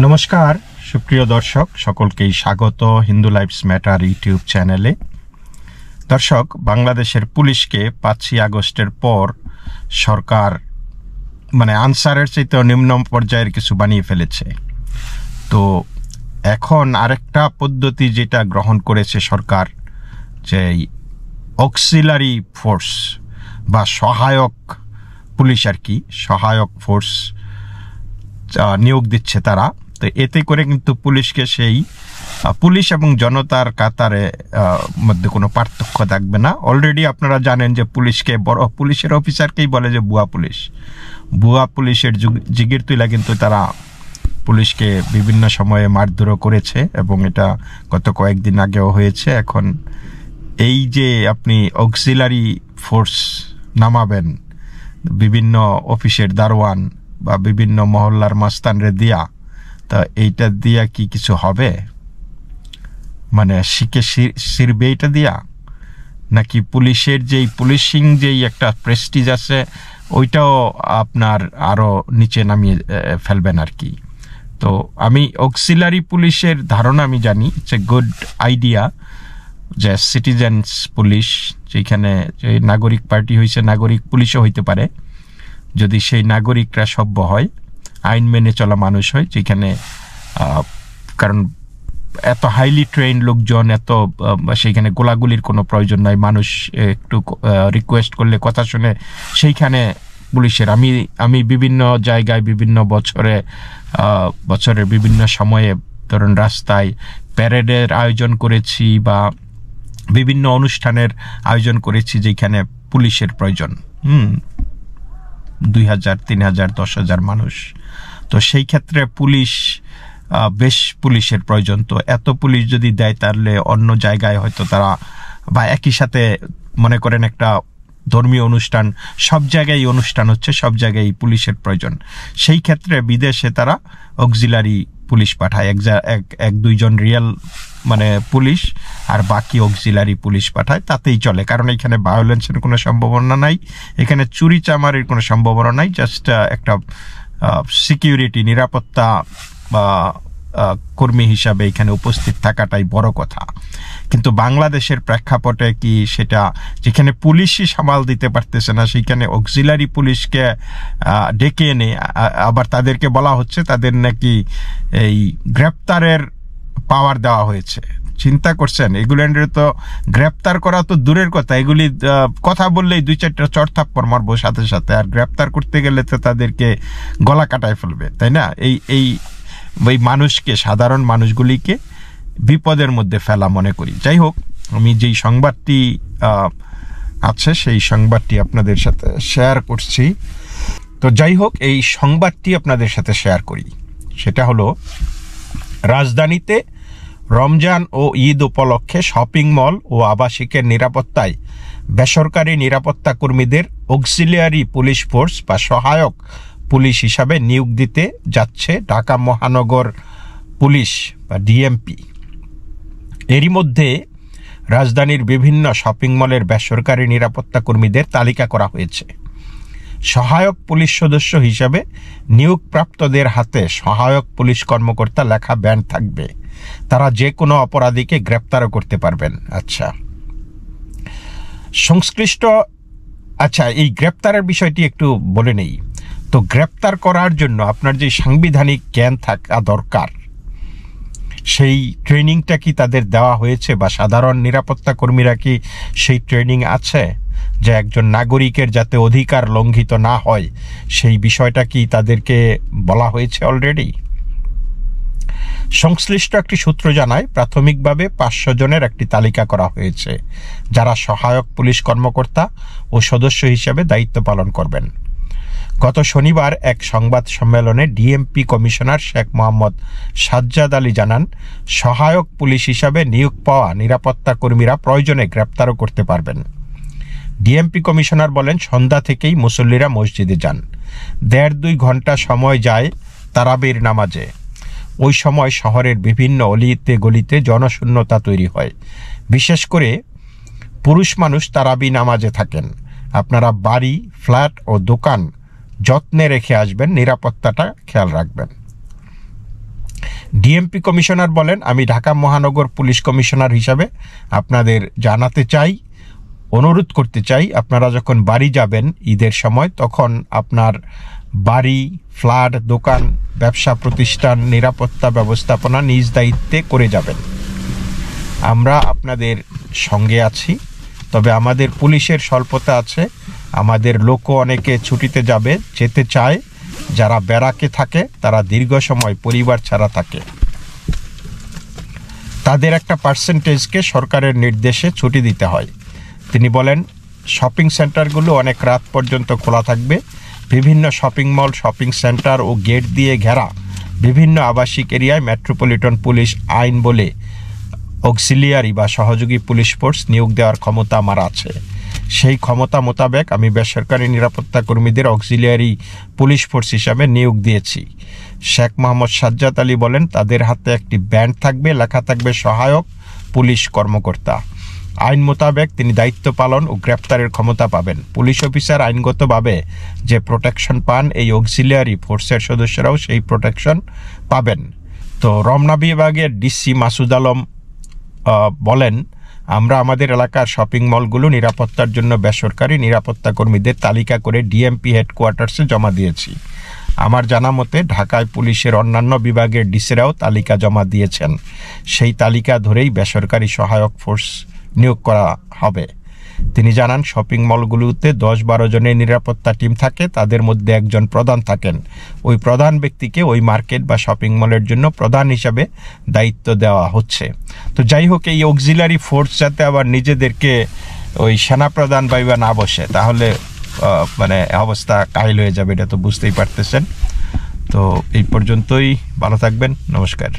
নমস্কার সুপ্রিয় দর্শক, সকলকেই স্বাগত হিন্দু লাইফস ম্যাটার ইউটিউব চ্যানেলে। দর্শক, বাংলাদেশের পুলিশকে 5ই আগস্টের পর সরকার আনসারের চাইতে নিম্ন পর্যায়ের কিছু বানিয়ে ফেলেছে। তো এখন আরেকটা পদ্ধতি যেটা গ্রহণ করেছে সরকার, যে অক্সিলারি ফোর্স বা সহায়ক পুলিশ সহায়ক ফোর্স নিয়োগ দিচ্ছে তারা। তো এতে করে কিন্তু পুলিশকে সেই পুলিশ এবং জনতার কাতারে মধ্যে কোনো পার্থক্য থাকবে না। অলরেডি আপনারা জানেন যে পুলিশকে বড় পুলিশের অফিসারকেই বলে যে ভুয়া পুলিশের জিগির তুলা কিন্তু তারা পুলিশকে বিভিন্ন সময়ে মারধরও করেছে এবং এটা গত কয়েকদিন আগেও হয়েছে। এখন এই যে আপনি অক্সিলারি ফোর্স নামাবেন বিভিন্ন অফিসের দারোয়ান বা বিভিন্ন মহল্লার মাস্তানরে দিয়া, তা এইটা দিয়া কি কিছু হবে? শিখে শিরবে এটা দিয়া, নাকি পুলিশের পুলিশিং যেই একটা প্রেস্টিজ আছে ওইটাও আপনার আরো নিচে নামিয়ে ফেলবেন আর কি। তো আমি অক্সিলারি পুলিশের ধারণা আমি জানি, ইটস এ গুড আইডিয়া, যে সিটিজেন্স পুলিশ, যেখানে যে নাগরিক পার্টি হয়েছে নাগরিক পুলিশও হইতে পারে, যদি সেই নাগরিকরা সভ্য হয়, আইন মেনে চলা মানুষ হয়, যেখানে কারণ এত হাইলি ট্রেইন লোকজন, সেইখানে গোলাগুলির কোনো প্রয়োজন নাই। মানুষ একটু রিকোয়েস্ট করলে কথা শুনে সেইখানে পুলিশের আমি বিভিন্ন জায়গায় বিভিন্ন বছরের বিভিন্ন সময়ে ধরুন রাস্তায় প্যারেডের আয়োজন করেছি বা বিভিন্ন অনুষ্ঠানের আয়োজন করেছি যেখানে পুলিশের প্রয়োজন 2000, 3000, 10,000 মানুষ। তো সেই ক্ষেত্রে বেশ পুলিশের প্রয়োজন। তো এত পুলিশ যদি দেয় তাহলে অন্য জায়গায় হয়তো তারা, বা একই সাথে মনে করেন একটা ধর্মীয় অনুষ্ঠান, সব জায়গায় অনুষ্ঠান হচ্ছে, সব জায়গায় পুলিশের প্রয়োজন। সেই ক্ষেত্রে বিদেশে তারা অক্সিলারি পুলিশ পাঠায়, এক দুইজন রিয়েল পুলিশ আর বাকি অক্সিলারি পুলিশ পাঠায়, তাতেই চলে। কারণ এখানে ভায়োলেন্সের কোনো সম্ভাবনা নাই, এখানে চুরি চামারির কোনো সম্ভাবনা নাই। জাস্ট একটা সিকিউরিটি, নিরাপত্তা কর্মী হিসাবে এখানে উপস্থিত থাকাটাই বড় কথা। কিন্তু বাংলাদেশের প্রেক্ষাপটে কি সেটা, যেখানে পুলিশই সামাল দিতে পারতেছে না, সেখানে অক্সিলারি পুলিশকে ডেকে এনে আবার তাদেরকে বলা হচ্ছে তাদের নাকি এই গ্রেপ্তারের পাওয়ার দেওয়া হয়েছে। চিন্তা করছেন? এগুলোর তো গ্রেপ্তার করা তো দূরের কথা, এগুলি কথা বললেই 2-4টা চড়থাপ্পড় মারবো সাথে সাথে, আর গ্রেপ্তার করতে গেলে তো তাদেরকে গলা কাটায় ফেলবে, তাই না? এই মানুষকে, সাধারণ মানুষগুলিকে বিপদের মধ্যে ফেলা মনে করি। যাই হোক, আমি যেই সংবাদটি আছে সেই সংবাদটি আপনাদের সাথে শেয়ার করছি। তো যাই হোক, এই সংবাদটি আপনাদের সাথে শেয়ার করি। সেটা হলো, রাজধানীতে রমজান ও ঈদ উপলক্ষে শপিং মল ও আবাসিকের নিরাপত্তায় বেসরকারি নিরাপত্তা কর্মীদের অক্সিলিয়ারি পুলিশ ফোর্স বা সহায়ক পুলিশ হিসাবে নিয়োগ দিতে যাচ্ছে ঢাকা মহানগর পুলিশ বা ডিএমপি। এরই মধ্যে রাজধানীর বিভিন্ন শপিং মলের বেসরকারি নিরাপত্তা কর্মীদের তালিকা করা হয়েছে। সহায়ক পুলিশ সদস্য হিসাবে নিয়োগপ্রাপ্তদের হাতে সহায়ক পুলিশ কর্মকর্তা লেখা ব্যান্ড থাকবে। তারা যে কোনো অপরাধীকে গ্রেপ্তারও করতে পারবেন। এই গ্রেপ্তারের বিষয়টি একটু বলে নেই। তো গ্রেপ্তার করার জন্য আপনার যে সাংবিধানিক জ্ঞান থাকা দরকার, সেই ট্রেনিংটা কি তাদের দেওয়া হয়েছে? বা সাধারণ নিরাপত্তা কর্মীরা কি সেই ট্রেনিং আছে, যে একজন নাগরিকের যাতে অধিকার লঙ্ঘিত না হয় সেই বিষয়টা কি তাদেরকে বলা হয়েছে অলরেডি? সংশ্লিষ্ট একটি সূত্র জানায়, প্রাথমিকভাবে 500 জনের একটি তালিকা করা হয়েছে যারা সহায়ক পুলিশ কর্মকর্তা ও সদস্য হিসেবে দায়িত্ব পালন করবেন। গত শনিবার এক সংবাদ সম্মেলনে ডিএমপি কমিশনার শেখ মোহাম্মদ সাজ্জাদ আলী জানান, সহায়ক পুলিশ হিসাবে নিয়োগ পাওয়া নিরাপত্তা কর্মীরা প্রয়োজনে গ্রেপ্তারও করতে পারবেন। ডিএমপি কমিশনার বলেন, সন্ধ্যা থেকেই মুসল্লিরা মসজিদে যান। 1.5-2 ঘন্টা সময় যায় তারাবির নামাজে। ওই সময় শহরের বিভিন্ন অলিতে গলিতে জনশূন্যতা তৈরি হয়। বিশেষ করে পুরুষ মানুষ তারাবি নামাজে থাকেন। আপনারা বাড়ি, ফ্ল্যাট ও দোকান যত্নে রেখে আসবেন, নিরাপত্তাটা খেয়াল রাখবেন। ডিএমপি কমিশনার বলেন, আমি ঢাকা মহানগর পুলিশ কমিশনার হিসাবে আপনাদের জানাতে চাই, অনুরোধ করতে চাই, আপনারা যখন বাড়ি যাবেন ঈদের সময়, তখন আপনার বাড়ি, ফ্ল্যাট, দোকান, ব্যবসা প্রতিষ্ঠান নিরাপত্তা ব্যবস্থাপনা নিজ দায়িত্বে করে যাবেন। আমরা আপনাদের সঙ্গে আছি, তবে আমাদের পুলিশের স্বল্পতা আছে, আমাদের লোকও অনেকে ছুটিতে যেতে চায়, যারা ব্যারাকে থাকে তারা দীর্ঘ সময় পরিবার ছাড়া থাকে, তাদের একটা পার্সেন্টেজকে সরকারের নির্দেশে ছুটি দিতে হয়। তিনি বলেন, শপিং সেন্টারগুলো অনেক রাত পর্যন্ত খোলা থাকবে। বিভিন্ন শপিং মল, শপিং সেন্টার ও গেট দিয়ে ঘেরা বিভিন্ন আবাসিক এরিয়ায় মেট্রোপলিটন পুলিশ আইন বলে অক্সিলিয়ারি বা সহযোগী পুলিশ ফোর্স নিয়োগ দেওয়ার ক্ষমতা আমার আছে। সেই ক্ষমতা মোতাবেক আমি বেসরকারি নিরাপত্তা কর্মীদের অক্সিলিয়ারি পুলিশ ফোর্স হিসাবে নিয়োগ দিয়েছি। শেখ মোহাম্মদ সাজ্জাদ আলী বলেন, তাদের হাতে একটি ব্যান্ড থাকবে, লেখা থাকবে সহায়ক পুলিশ কর্মকর্তা। আইন মোতাবেক তিনি দায়িত্ব পালন ও গ্রেপ্তারের ক্ষমতা পাবেন। পুলিশ অফিসার আইনগতভাবে যে প্রোটেকশন পান, এই অক্সিলিয়ারি ফোর্সের সদস্যরাও সেই প্রোটেকশন পাবেন। তো রমনা বিভাগের ডিসি মাসুদ আলম বলেন, আমরা আমাদের এলাকার শপিং মলগুলো নিরাপত্তার জন্য বেসরকারি নিরাপত্তা কর্মীদের তালিকা করে ডিএমপি হেডকোয়ার্টার্সে জমা দিয়েছি। আমার জানা মতে ঢাকায় পুলিশের অন্যান্য বিভাগের ডিসিরাও তালিকা জমা দিয়েছেন। সেই তালিকা ধরেই বেসরকারি সহায়ক ফোর্স নিয়োগ করা হবে। তিনি জানান, শপিং মলগুলোতে 10-12 জনের নিরাপত্তা টিম থাকে, তাদের মধ্যে একজন প্রধান থাকেন। ওই প্রধান ব্যক্তিকে ওই মার্কেট বা শপিং মলের জন্য প্রধান হিসাবে দায়িত্ব দেওয়া হচ্ছে। তো যাই হোক, এই অক্সিলারি ফোর্স যাতে আবার নিজেদেরকে ওই সেনাপ্রধান ভাইবা না বসে, তাহলে মানে অবস্থা কাহিল হয়ে যাবে, এটা তো বুঝতেই পারতেছেন। তো এই পর্যন্তই, ভালো থাকবেন, নমস্কার।